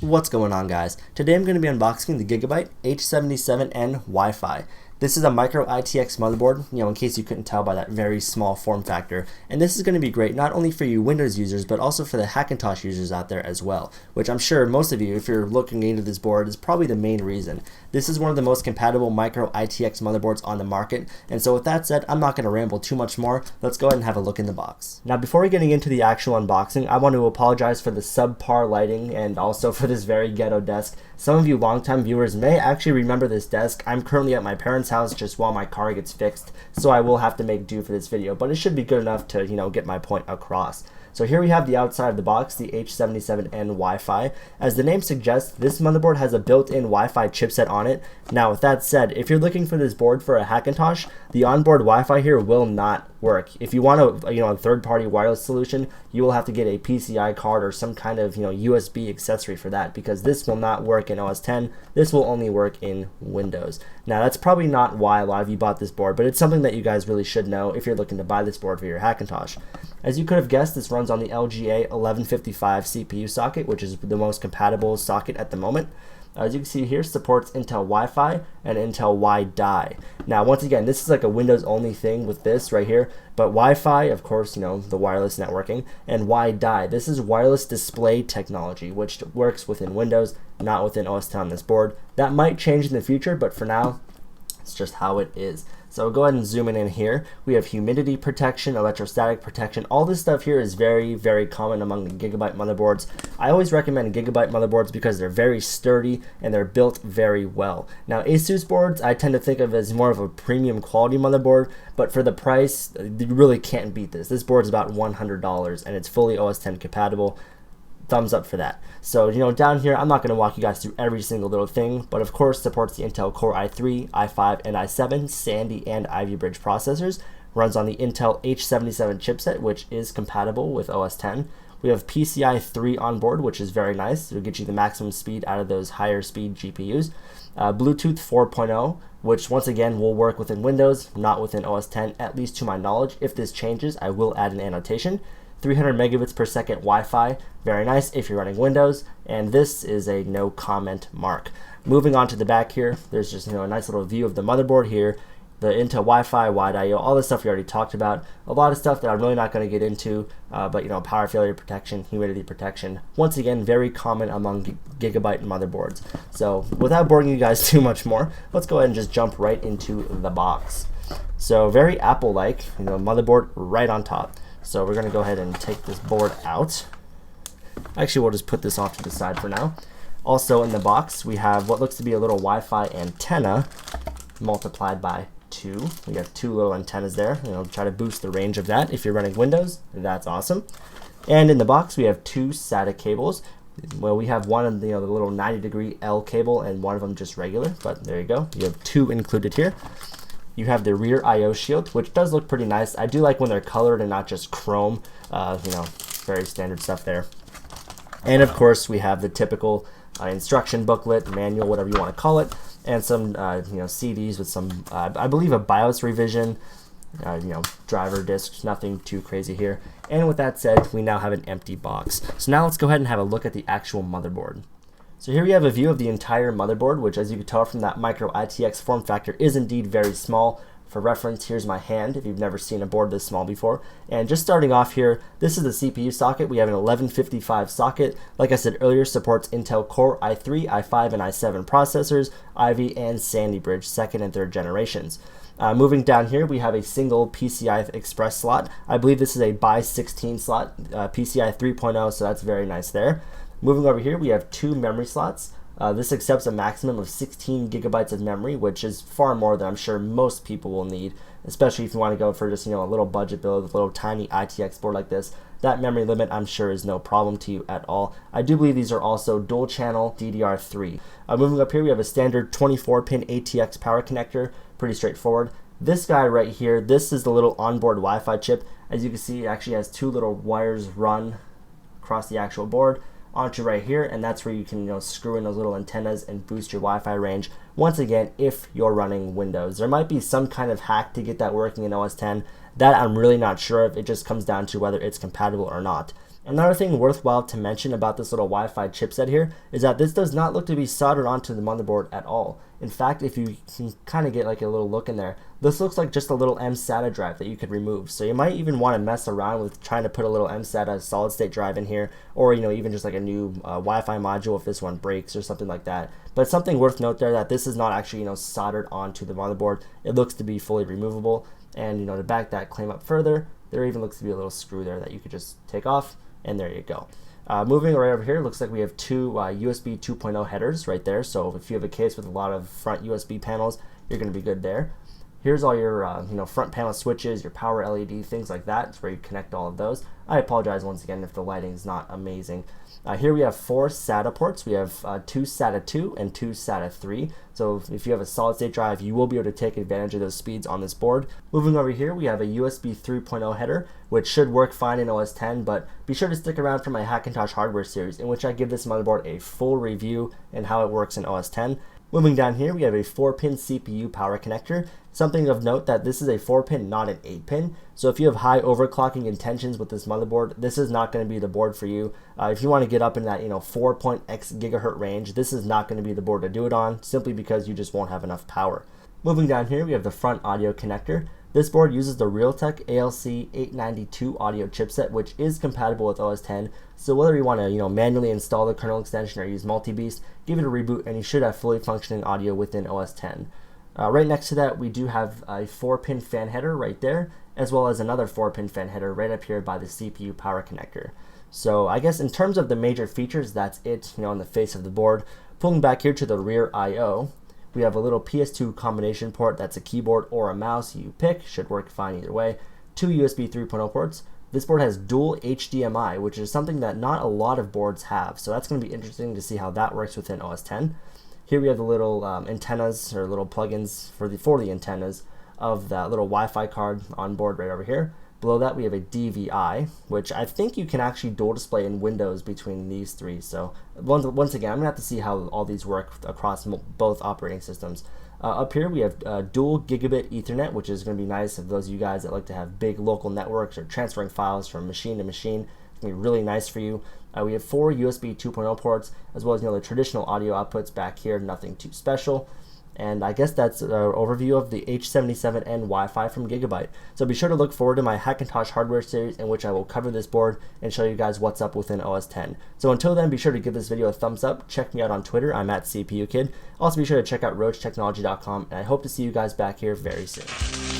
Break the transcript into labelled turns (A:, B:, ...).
A: What's going on, guys? Today I'm going to be unboxing the Gigabyte H77N-WiFi. This is a Micro-ITX motherboard, in case you couldn't tell by that very small form factor. And this is going to be great not only for you Windows users, but also for the Hackintosh users out there as well, which I'm sure most of you, if you're looking into this board, is probably the main reason. This is one of the most compatible Micro-ITX motherboards on the market, and so with that said, I'm not going to ramble too much more. Let's go ahead and have a look in the box. Now, before getting into the actual unboxing, I want to apologize for the subpar lighting and also for this very ghetto desk. Some of you longtime viewers may actually remember this desk. I'm currently at my parents' house just while my car gets fixed, so I will have to make do for this video, but it should be good enough to, get my point across. So here we have the outside of the box, the H77N Wi-Fi. As the name suggests, this motherboard has a built-in Wi-Fi chipset on it. Now, with that said, if you're looking for this board for a Hackintosh, the onboard Wi-Fi here will not work. If you want a third-party wireless solution, you will have to get a PCI card or some kind of USB accessory for that, because this will not work in OS X. This will only work in Windows. Now, that's probably not why a lot of you bought this board, but it's something that you guys really should know if you're looking to buy this board for your Hackintosh. As you could have guessed, this runs on the LGA 1155 CPU socket, which is the most compatible socket at the moment. As you can see here, supports Intel Wi-Fi and Intel Wi-Di. Now, once again, this is like a Windows-only thing with this right here, but Wi-Fi, of course, the wireless networking, and Wi-Di, this is wireless display technology, which works within Windows, not within OS X on this board. That might change in the future, but for now, it's just how it is. So go ahead and zoom in here. We have humidity protection, electrostatic protection. All this stuff here is very, very common among the Gigabyte motherboards. I always recommend Gigabyte motherboards because they're very sturdy and they're built very well. Now, Asus boards I tend to think of as more of a premium quality motherboard, but for the price, you really can't beat this. This board is about $100 and it's fully OS X compatible. Thumbs up for that. So, down here, I'm not going to walk you guys through every single little thing, but of course supports the Intel Core i3, i5, and i7, Sandy, and Ivy Bridge processors. Runs on the Intel H77 chipset, which is compatible with OS X. We have PCI 3 on board, which is very nice. It'll get you the maximum speed out of those higher speed GPUs. Bluetooth 4.0, which once again will work within Windows, not within OS X, at least to my knowledge. If this changes, I will add an annotation. 300 megabits per second Wi-Fi, very nice if you're running Windows, and this is a no comment mark. Moving on to the back here, there's just a nice little view of the motherboard here, the Intel Wi-Fi, Wi-Di, all the stuff we already talked about. A lot of stuff that I'm really not going to get into, but power failure protection, humidity protection. Once again, very common among Gigabyte motherboards. So without boring you guys too much more, let's go ahead and just jump right into the box. So very Apple-like, motherboard right on top. So we're going to go ahead and take this board out. Actually, we'll just put this off to the side for now. Also in the box, we have what looks to be a little Wi-Fi antenna multiplied by 2. We got 2 little antennas there. Try to boost the range of that if you're running Windows. That's awesome. And in the box, we have 2 SATA cables. Well, we have one of the little 90-degree L cable and one of them just regular, but there you go. You have 2 included here. You have the rear I/O shield, which does look pretty nice. I do like when they're colored and not just chrome. Very standard stuff there. And of course, we have the typical instruction booklet, manual, whatever you want to call it, and some CDs with some, I believe, a BIOS revision. Driver discs, nothing too crazy here. And with that said, we now have an empty box. So now let's go ahead and have a look at the actual motherboard. So here we have a view of the entire motherboard, which, as you can tell from that Micro-ITX form factor, is indeed very small. For reference, here's my hand if you've never seen a board this small before. And just starting off here, this is the CPU socket. We have an 1155 socket. Like I said earlier, supports Intel Core i3, i5, and i7 processors, Ivy and Sandy Bridge 2nd and 3rd generations. Moving down here, we have a single PCI Express slot. I believe this is a by 16 slot, PCI 3.0, so that's very nice there. Moving over here, we have 2 memory slots. This accepts a maximum of 16 gigabytes of memory, which is far more than I'm sure most people will need, especially if you want to go for just a little budget build with a little tiny ITX board like this. That memory limit, I'm sure, is no problem to you at all. I do believe these are also dual channel DDR3. Moving up here, we have a standard 24-pin ATX power connector, pretty straightforward. This guy right here, this is the little onboard Wi-Fi chip. As you can see, it actually has 2 little wires run across the actual board onto right here, and that's where you can screw in those little antennas and boost your Wi-Fi range. Once again, if you're running Windows, there might be some kind of hack to get that working in OS X. That I'm really not sure of. It just comes down to whether it's compatible or not. Another thing worthwhile to mention about this little Wi-Fi chipset here is that this does not look to be soldered onto the motherboard at all. In fact, if you can kind of get like a little look in there, this looks like just a little mSATA drive that you could remove. So you might even want to mess around with trying to put a little mSATA solid state drive in here, or even just like a new Wi-Fi module if this one breaks or something like that. But it's something worth note there that this is not actually soldered onto the motherboard. It looks to be fully removable, and to back that claim up further, there even looks to be a little screw there that you could just take off. And there you go. Moving right over here, looks like we have two USB 2.0 headers right there. So if you have a case with a lot of front USB panels, you're going to be good there. Here's all your front panel switches, your power LED, things like that. It's where you connect all of those. I apologize once again if the lighting is not amazing. Here we have 4 SATA ports. We have 2 SATA 2 and 2 SATA 3. So if you have a solid state drive, you will be able to take advantage of those speeds on this board. Moving over here, we have a USB 3.0 header, which should work fine in OS X, but be sure to stick around for my Hackintosh hardware series, in which I give this motherboard a full review and how it works in OS X. Moving down here, we have a 4-pin CPU power connector. Something of note that this is a 4-pin, not an 8-pin. So if you have high overclocking intentions with this motherboard, this is not going to be the board for you. If you want to get up in that 4.x gigahertz range, this is not going to be the board to do it on, simply because you just won't have enough power. Moving down here, we have the front audio connector. This board uses the Realtek ALC892 audio chipset, which is compatible with OS X. So whether you want to manually install the kernel extension or use multi-beast, give it a reboot and you should have fully functioning audio within OS X. Right next to that, we do have a 4-pin fan header right there, as well as another 4-pin fan header right up here by the CPU power connector. So I guess in terms of the major features, that's it on the face of the board. Pulling back here to the rear I/O, we have a little PS2 combination port. That's a keyboard or a mouse you pick, should work fine either way. 2 USB 3.0 ports. This board has dual HDMI, which is something that not a lot of boards have, so that's going to be interesting to see how that works within OS X. Here we have the little antennas or little plugins for the antennas of that little Wi-Fi card on board right over here. Below that we have a DVI, which I think you can actually dual display in Windows between these three. So once again, I'm going to have to see how all these work across both operating systems. Up here we have dual gigabit Ethernet, which is going to be nice if those of you guys that like to have big local networks or transferring files from machine to machine. It's going to be really nice for you. We have 4 USB 2.0 ports, as well as the traditional audio outputs back here, nothing too special. And I guess that's an overview of the H77N-WiFi from Gigabyte. So be sure to look forward to my Hackintosh hardware series, in which I will cover this board and show you guys what's up within OS X. So until then, be sure to give this video a thumbs up. Check me out on Twitter. I'm at CPUKid. Also be sure to check out RocheTechnology.com, and I hope to see you guys back here very soon.